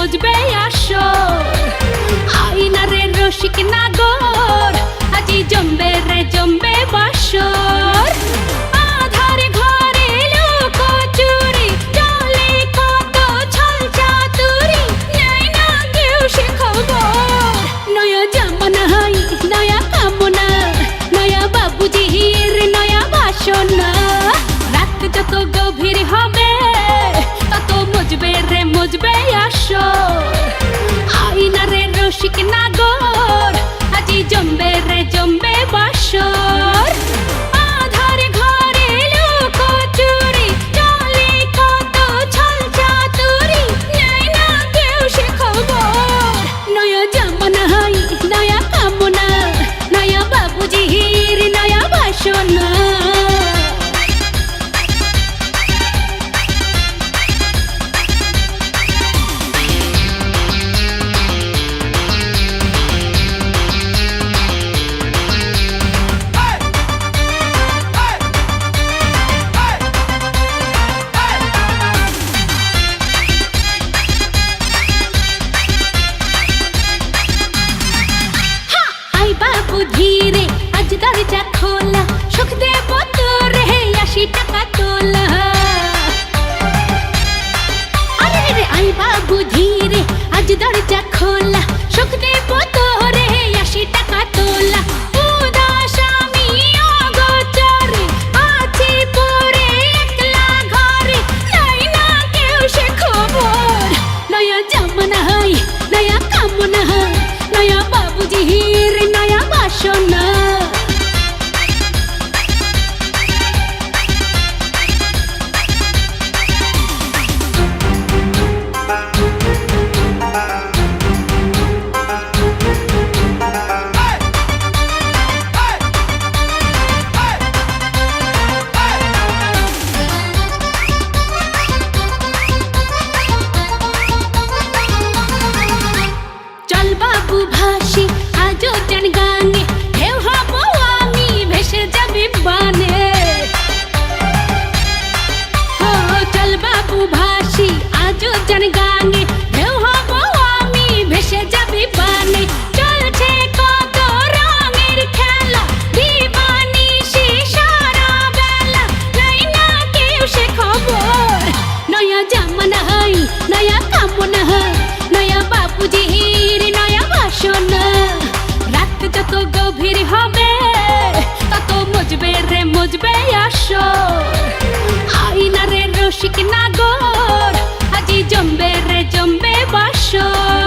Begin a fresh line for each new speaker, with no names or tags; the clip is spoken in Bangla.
মজবে আসর আইনা রে রসিক নাগর আজি জমবে রে জমবে বাসর আধার ঘরে লোক চুরি চলে কত ছল চাতুরি নেই না কেউ সে খবর নয়া জামানা হাই নয়া কামনা নয়া বাবুজির নয়া বাসনা রাত যত গভীর হবে তত মজবে রে মজবে আসর আইনা রে রসিক নাগর আজি জমবে রে জমবে বাসর আধার ঘরে লোক চুরি চলে কত ছল চাতুরি নেই না কেউ সে খবর নয়া জামানা হাই নয়া কামনা নয়া বাবুজির নয়া বাসনা ধীরে আজ দরজা খোলা সুখ দেব তোরে ৮০ টাকা তোলা আরে রে আই বাবু ধীরে আজ দরজা খোলা সুখ দেব তোরে ৮০ টাকা তোলা উদাস আমি অগোচরে আছি পরে একলা ঘরে নাই না কেউ সে খবর নয়া জামানা হাই নয়া কামনা হাই নয়া বাবুজির নয়া বাসনা চল বাবু ভাসি আজও জান গানে ঢেউ হব আমি ভেসে যাবি বানে চল বাবু ভাসি আজও জান গানে ঢেউ হব আমি ভেসে যাবি বানে চলছে কত রঙের খেলা দিবানিশি সারা বেলা নাই না কেউ সে খবর নয়া জামানা হাই নয়া কামনা হাই নয়া বাবুজির নয়া বাসনা রাত যত গভীর হবে তত মজবে রে মজবে আসর আইনা রে রসিক নাগর আজি জমবে রে জমবে বাসর